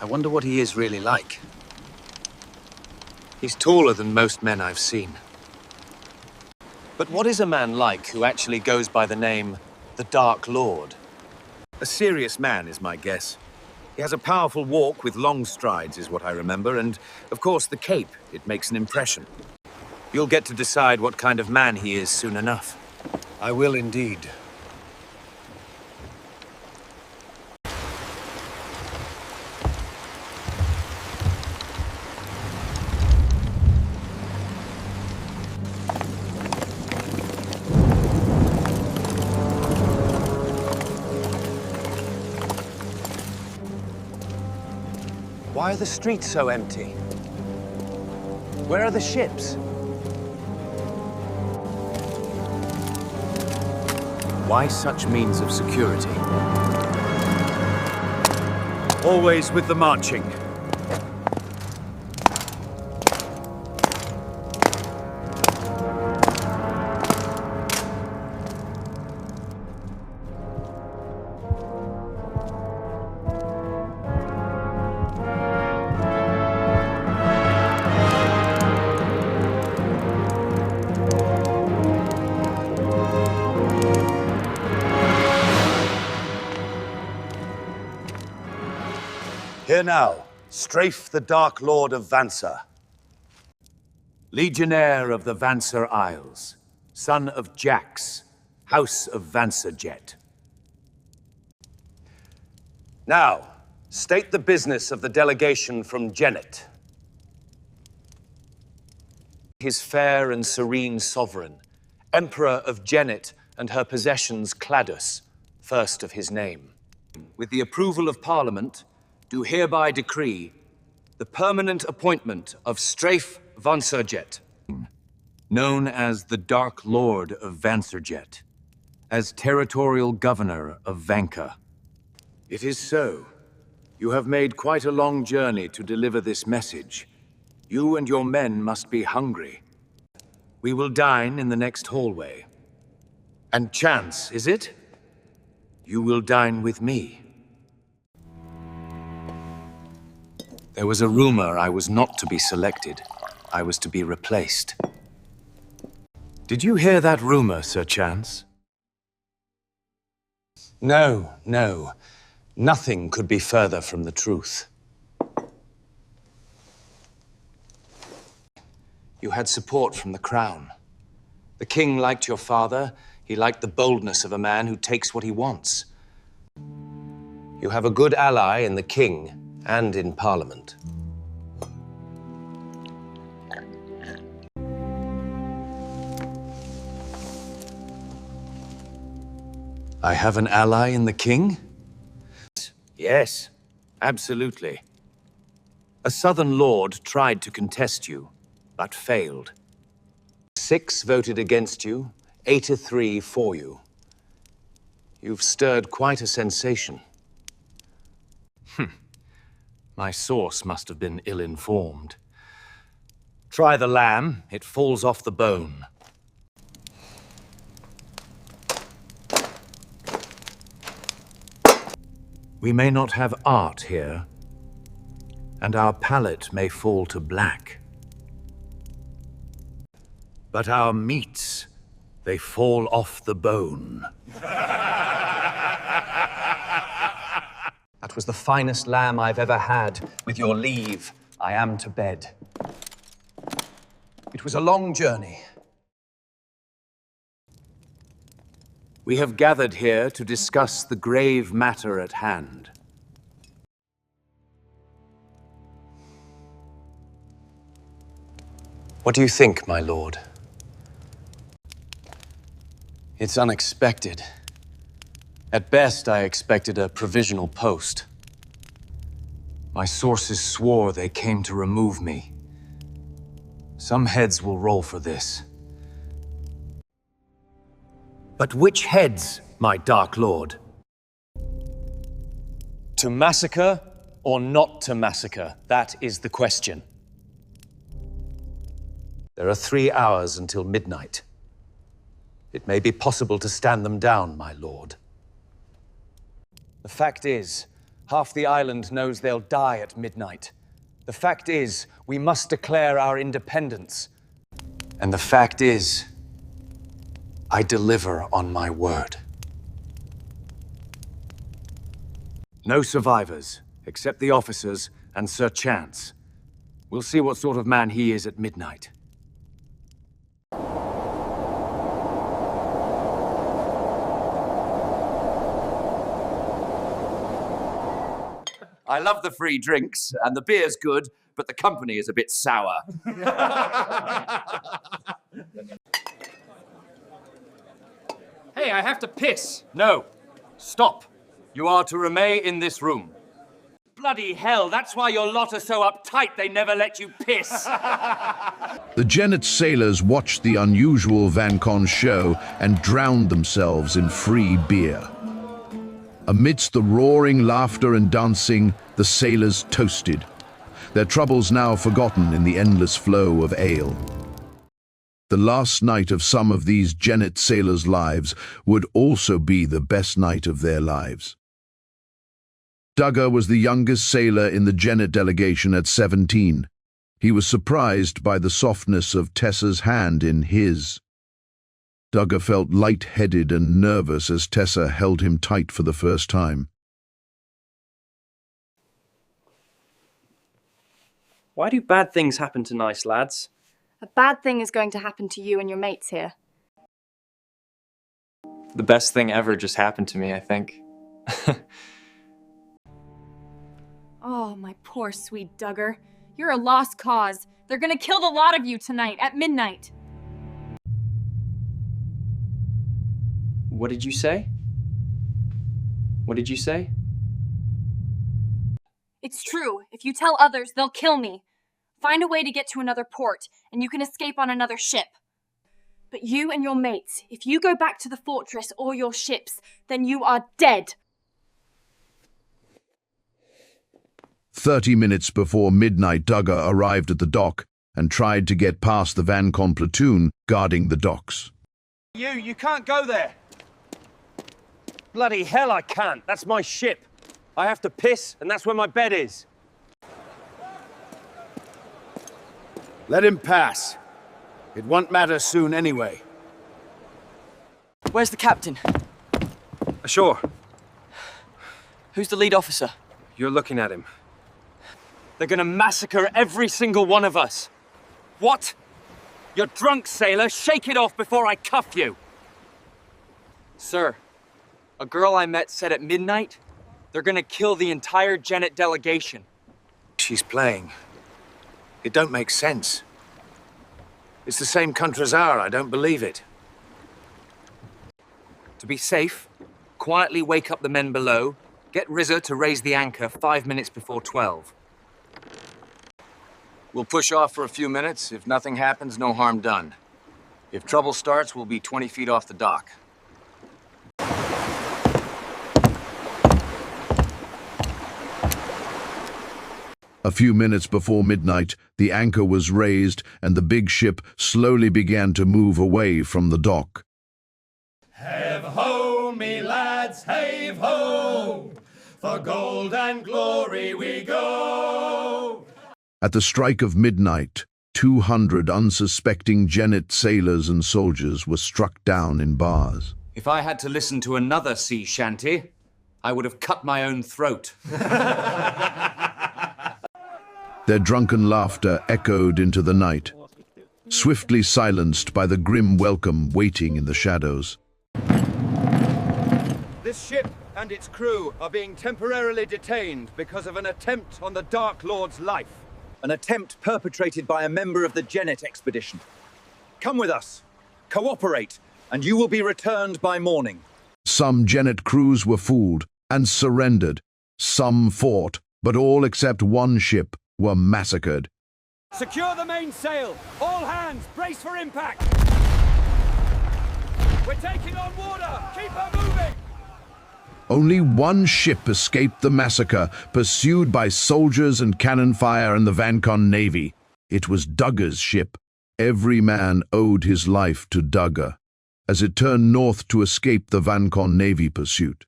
I wonder what he is really like. He's taller than most men I've seen. But what is a man like who actually goes by the name the Dark Lord? A serious man is my guess. He has a powerful walk with long strides, is what I remember, and, of course, the cape. It makes an impression. You'll get to decide what kind of man he is soon enough. I will indeed. Why are the streets so empty? Where are the ships? Why such means of security? Always with the marching. Here now, Strafe the Dark Lord of Vancer. Legionnaire of the Vancer Isles, son of Jax, House of Vancerjet. Now, state the business of the delegation from Jenet. His fair and serene sovereign, Emperor of Jenet and her possessions Cladus, first of his name. With the approval of Parliament, do hereby decree the permanent appointment of Strafe Vancerjet, known as the Dark Lord of Vancerjet, as Territorial Governor of Vancer. It is so. You have made quite a long journey to deliver this message. You and your men must be hungry. We will dine in the next hallway. And Chance, is it? You will dine with me. There was a rumor I was not to be selected. I was to be replaced. Did you hear that rumor, Sir Chance? No, no. Nothing could be further from the truth. You had support from the crown. The king liked your father. He liked the boldness of a man who takes what he wants. You have a good ally in the king and in Parliament. I have an ally in the king? Yes, absolutely. A southern lord tried to contest you, but failed. 6 voted against you, 83 for you. You've stirred quite a sensation. My source must have been ill-informed. Try the lamb, it falls off the bone. We may not have art here, and our palate may fall to black. But our meats, they fall off the bone. That was the finest lamb I've ever had. With your leave, I am to bed. It was a long journey. We have gathered here to discuss the grave matter at hand. What do you think, my lord? It's unexpected. At best, I expected a provisional post. My sources swore they came to remove me. Some heads will roll for this. But which heads, my Dark Lord? To massacre or not to massacre? That is the question. There are 3 hours until midnight. It may be possible to stand them down, my lord. The fact is, Half the island knows they'll die at midnight. The fact is, we must declare our independence. And the fact is, I deliver on my word. No survivors, except the officers and Sir Chance. We'll see what sort of man he is at midnight. I love the free drinks, and the beer's good, but the company is a bit sour. Hey, I have to piss. No, stop. You are to remain in this room. Bloody hell, that's why your lot are so uptight they never let you piss. The Jenet sailors watched the unusual Vancon show and drowned themselves in free beer. Amidst the roaring laughter and dancing, the sailors toasted, their troubles now forgotten in the endless flow of ale. The last night of some of these Jenet sailors' lives would also be the best night of their lives. Duggar was the youngest sailor in the Jenet delegation at 17. He was surprised by the softness of Tessa's hand in his. Duggar felt light-headed and nervous as Tessa held him tight for the first time. Why do bad things happen to nice lads? A bad thing is going to happen to you and your mates here. The best thing ever just happened to me, I think. Oh, my poor sweet Duggar. You're a lost cause. They're gonna kill the lot of you tonight at midnight. What did you say? What did you say? It's true. If you tell others, they'll kill me. Find a way to get to another port, and you can escape on another ship. But you and your mates, if you go back to the fortress or your ships, then you are dead. 30 minutes before midnight, Duggar arrived at the dock and tried to get past the Vancon platoon guarding the docks. You can't go there. Bloody hell, I can't. That's my ship. I have to piss, and that's where my bed is. Let him pass. It won't matter soon anyway. Where's the captain? Ashore. Who's the lead officer? You're looking at him. They're gonna massacre every single one of us. What? You're drunk, sailor. Shake it off before I cuff you. Sir, a girl I met said at midnight, they're gonna kill the entire Jenet delegation. She's playing. It don't make sense. It's the same Contrazar, I don't believe it. To be safe, quietly wake up the men below, get Rizza to raise the anchor 5 minutes before 12. We'll push off for a few minutes. If nothing happens, no harm done. If trouble starts, we'll be 20 feet off the dock. A few minutes before midnight, the anchor was raised and the big ship slowly began to move away from the dock. Heave ho, me lads, heave ho! For gold and glory we go! At the strike of midnight, 200 unsuspecting Jenet sailors and soldiers were struck down in bars. If I had to listen to another sea shanty, I would have cut my own throat. Their drunken laughter echoed into the night, swiftly silenced by the grim welcome waiting in the shadows. This ship and its crew are being temporarily detained because of an attempt on the Dark Lord's life. An attempt perpetrated by a member of the Jenet expedition. Come with us, cooperate, and you will be returned by morning. Some Jenet crews were fooled and surrendered. Some fought, but all except one ship were massacred. Secure the mainsail! All hands, brace for impact! We're taking on water! Keep her moving! Only one ship escaped the massacre, pursued by soldiers and cannon fire and the Vancon Navy. It was Duggar's ship. Every man owed his life to Duggar, as it turned north to escape the Vancon Navy pursuit.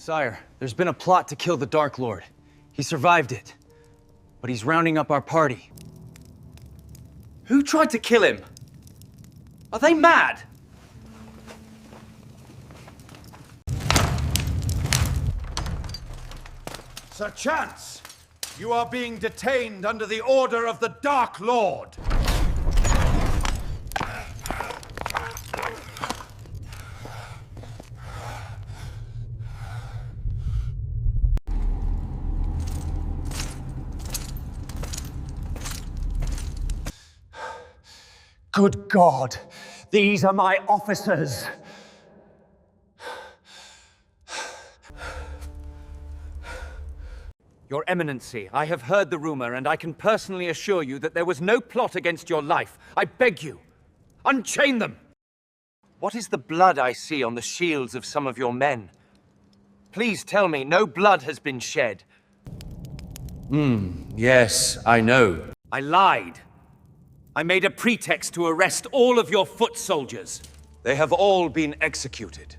Sire, there's been a plot to kill the Dark Lord. He survived it, but he's rounding up our party. Who tried to kill him? Are they mad? Sir Chance, you are being detained under the order of the Dark Lord. Good God, these are my officers. Your Eminency, I have heard the rumor, and I can personally assure you that there was no plot against your life. I beg you, unchain them! What is the blood I see on the shields of some of your men? Please tell me no blood has been shed. Yes, I know. I lied. I made a pretext to arrest all of your foot soldiers. They have all been executed.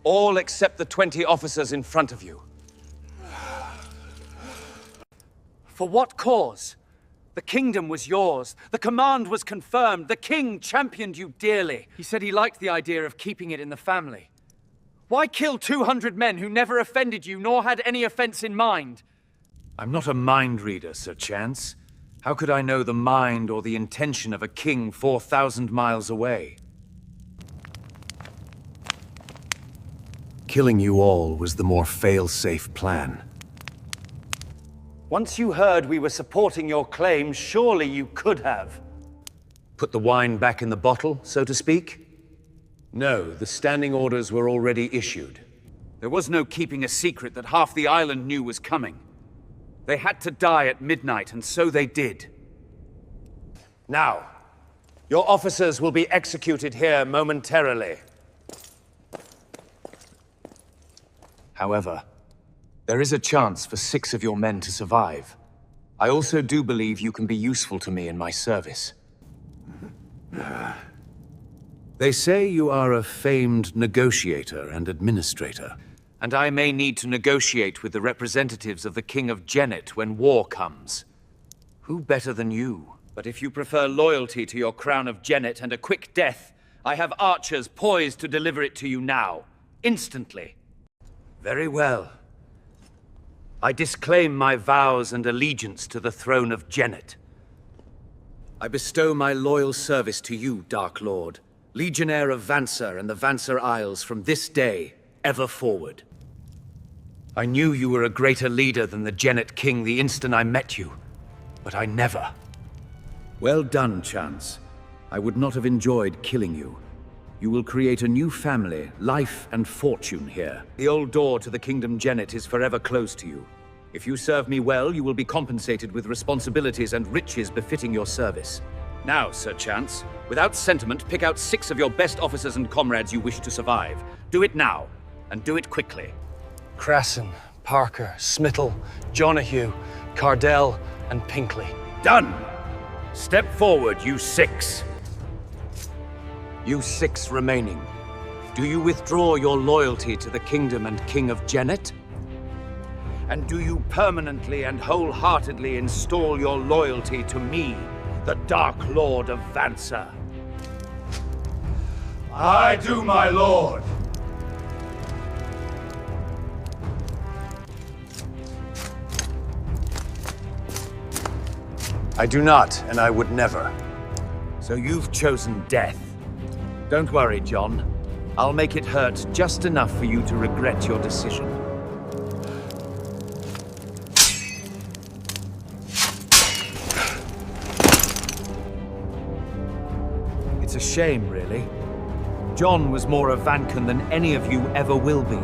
All except the 20 officers in front of you. For what cause? The kingdom was yours. The command was confirmed. The king championed you dearly. He said he liked the idea of keeping it in the family. Why kill 200 men who never offended you nor had any offense in mind? I'm not a mind reader, Sir Chance. How could I know the mind or the intention of a king 4,000 miles away? Killing you all was the more fail-safe plan. Once you heard we were supporting your claims, surely you could have. Put the wine back in the bottle, so to speak? No, the standing orders were already issued. There was no keeping a secret that half the island knew was coming. They had to die at midnight, and so they did. Now, your officers will be executed here momentarily. However, there is a chance for 6 of your men to survive. I also do believe you can be useful to me in my service. They say you are a famed negotiator and administrator. And I may need to negotiate with the representatives of the King of Jenet when war comes. Who better than you? But if you prefer loyalty to your crown of Jenet and a quick death, I have archers poised to deliver it to you now, instantly. Very well. I disclaim my vows and allegiance to the throne of Jenet. I bestow my loyal service to you, Dark Lord, Legionnaire of Vancer and the Vancer Isles from this day, ever forward. I knew you were a greater leader than the Jenet King the instant I met you, but I never. Well done, Chance. I would not have enjoyed killing you. You will create a new family, life and fortune here. The old door to the Kingdom Jenet is forever closed to you. If you serve me well, you will be compensated with responsibilities and riches befitting your service. Now, Sir Chance, without sentiment, pick out 6 of your best officers and comrades you wish to survive. Do it now, and do it quickly. Crasson, Parker, Smittle, Johnahue, Cardell, and Pinkley. Done! Step forward, you 6. You 6 remaining. Do you withdraw your loyalty to the Kingdom and King of Jenet? And do you permanently and wholeheartedly install your loyalty to me, the Dark Lord of Vancer? I do, my lord. I do not, and I would never. So you've chosen death. Don't worry, John. I'll make it hurt just enough for you to regret your decision. It's a shame, really. John was more a Vancan than any of you ever will be.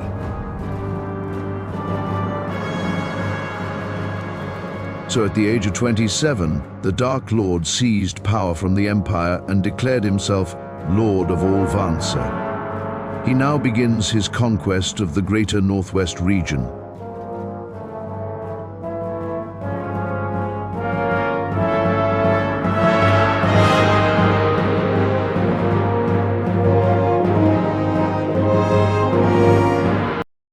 So at the age of 27, the Dark Lord seized power from the Empire and declared himself Lord of all Vancer. He now begins his conquest of the greater Northwest region,